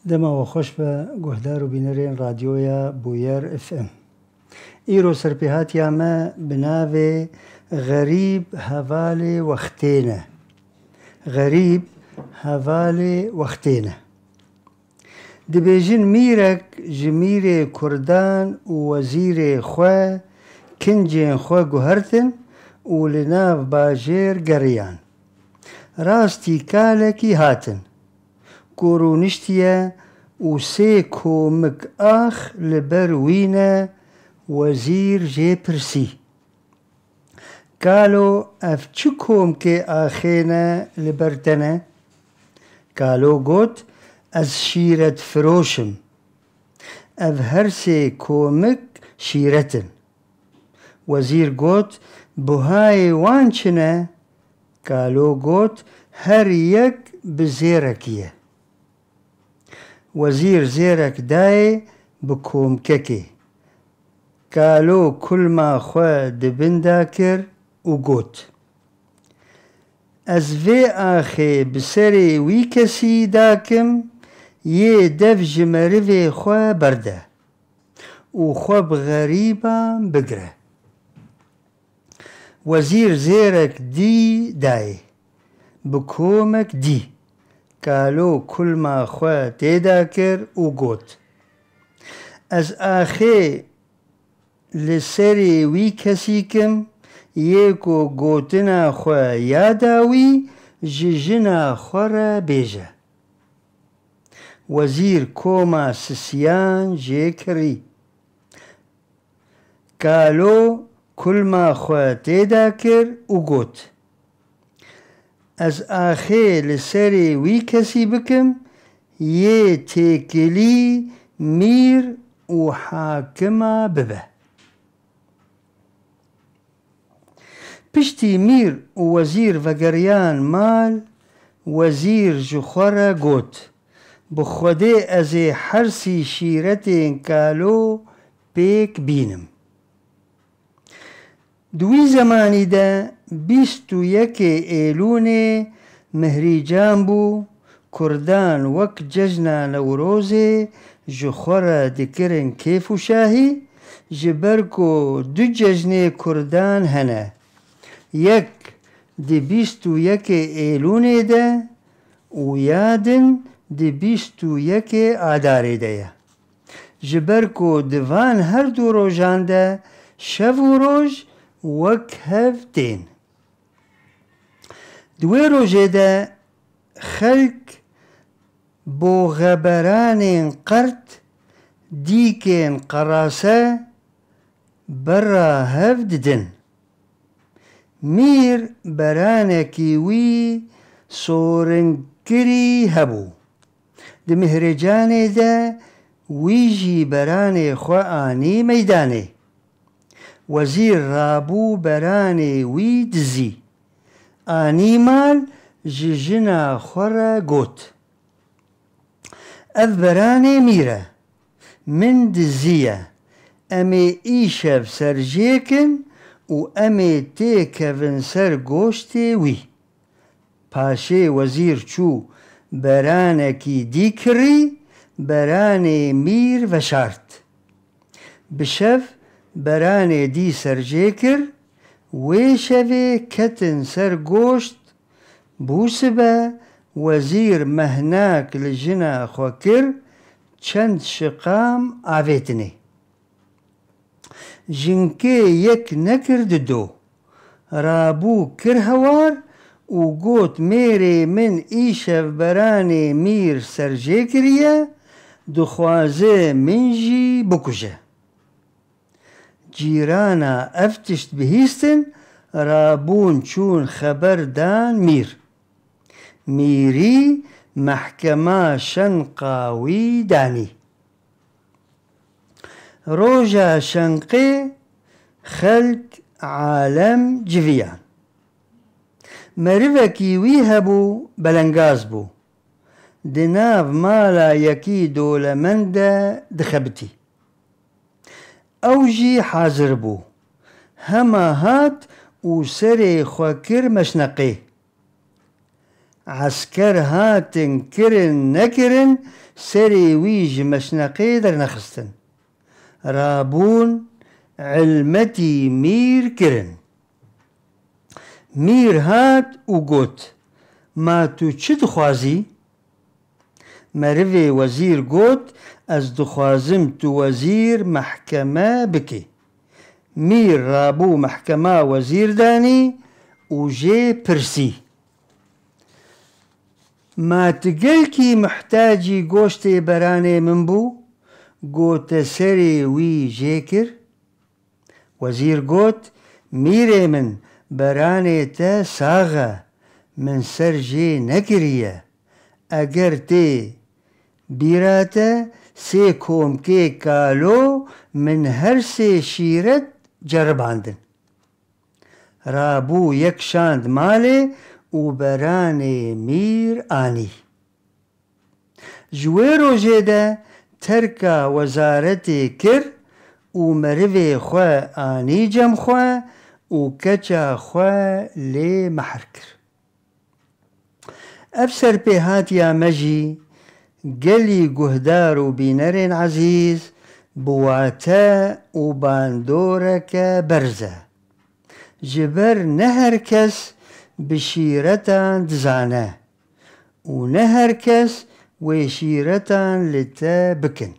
دما وخوش به گهدار و بینرین رادیویا بویر اف ام. ایرو سرپیهاتیا ما بناوه غریب حوال وقتینه. غریب حوال وقتینه. دبیجن میرک جمیر کردان و وزیر خواه کنجین خواه گوهرتن و لناف باجر گریان. راستی کالکی هاتن. کورونشتیه و سه کومک آخ لبروینه وزیر جه پرسی. کالو اف چه کومک آخینه لبرتنه؟ کالو گوت از شیرت فروشم. اف هر سه کومک شیرتن. وزیر گوت بهای وانچنه؟ کالو گوت هر یک بزیرکیه. وزیر زیرک دای بکومککی. کالو کل ما خواه دبنده کر و گوت از وی آخه بسری وی کسی داکم یه دف جمروی خواه برده و خواه بغریبم بگره. وزیر زیرک دی دای بکومک دی. کالو کل ما خواه تیدا کر و گوت از آخه لسری وی کسی کم یکو گوتنا خواه یاداوی ججنا خواه بیجه. وزیر کوما سسیان جه کری. کالو کل ما خواه تیدا کر و گوت از آخه لسری وی کسی بکم یه تکلی میر و حاکمه ببه. پشتی میر و وزیر و گریان مال وزیر جخوره گوت بخوده از حرسی شیرتین کالو پیک بینم. دوی زمانی ده 21 ایلون مهریجان بو کردان وک ججنا نوروزه جخوره دکرن کیف و شاهی جبرکو دو ججن کردان هنه. یک دی 21 ایلون ده و یادن دی 21 آداره ده. جبرکو دوان هر دو روژان ده شب و روژ وک هفتین. دوی روژه ده خلق بو غبران قرد دیکن قراسه برا هفت دن. میر برانه کیوی سورنکری هبو. ده مهرجانه ده ویجی برانه خواه میدانه. وزیر رابو برانه وی دزی. مال ججنا خوره گوت اف برانه میره من دزیه امی ایشف سرجیکن و امی تیکون سر گوشتی وی. پاشه وزیر چو برانه کی دیکری برانه میر و شارت. بشف برانه دی سرجیکر وی شوی کتن سر گوشت بوسبه وزیر مهناک لجنا خوکر چند شقام آویتنی. جنکه یک نکرد دو رابو کر هوار و گوت میره من ایشف برانه میر سرجیکریه دخوازه منجی بکشه. جیرانا افتشت بهیستن رابون چون خبر دان میر. میری محکمه شنقاوی دانی. روژا شنقه خلق عالم جویان. مروکی وی هبو بلنگاز بو. دناف مالا یکی دولمنده دخبتی. اوجی حاضر بو. هما هات و سر خوکر مشنقه. عسكر هاتن كرن نكرن سري ويج مشنقي در نخستن رابون علمتي مير كرن مير هات وقوت ما تو چه دخوازي؟ مروي وزير قوت از دخوازم تو وزير محكمة بكي مير رابو محكمة وزير داني وجي برسي ما تقلكي محتاجي قوشتي براني من بو قوت سري وي جيكر وزير قوت ميري من براني تا ساغا من سرجي نكرية اگر تي بيراتا سي كوم كي كالو من هر سي شيرت جرب عندن رابو يك شاند مالي وبراني مير آني جويرو جيدا تركا وزارتي كر ومروي خوا آني جم خوا وكچا خوا لي محركر أفسر بهات يا مجي قلي قهدار وبينرين عزيز بواتا وباندورك برزة جبر نهركس بشيرتان دزانا ونهركس وشيرتان لتا بكن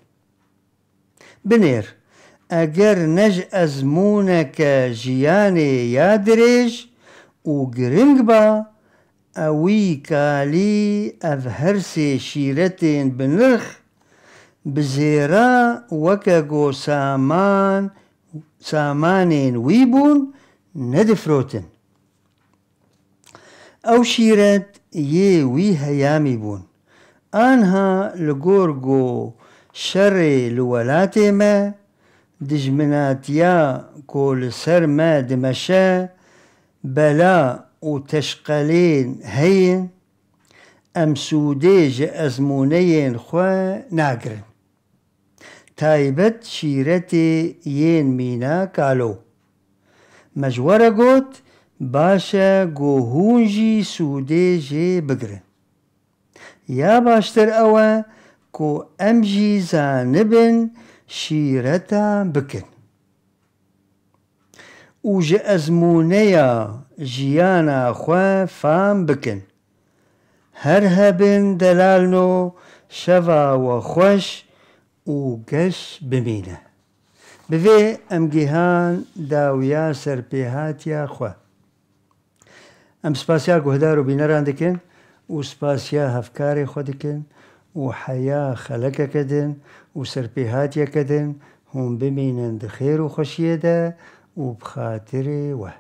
بنير اگر نج ازمونك جياني يادريج وقرنق با اوي كالي افهرسي شيرتين بنرخ بزيرا وكاقو سامانين ويبون ندفروتن او شيرت يه وي هيامي بون آنها لغورغو شر لولاتي ما دجمناتيا كل سر ما دمشا بلا وتشقلين هين ام سوديج ازمونين خوا ناقرن تايبت شيرتي ين مينا كالو مجورة قوت باشا قوهونجي سوديجي بقرن يا باشتر اوا كو امجي زانبن شيرتا بكن وج ازمونيا جيانا خوا فام بكن هرهبن دلالنو شفا وخوش وقش بمينه بفي ام جيهان داويا سربيهاتيا خوا ام سپاسيا قهدارو بينران دكن وسپاسيا هفكاري خودكن وحياة خلقة كدن وسربيهاتيا كدن هم بمينن دخير وخشيدا وبخاطري وه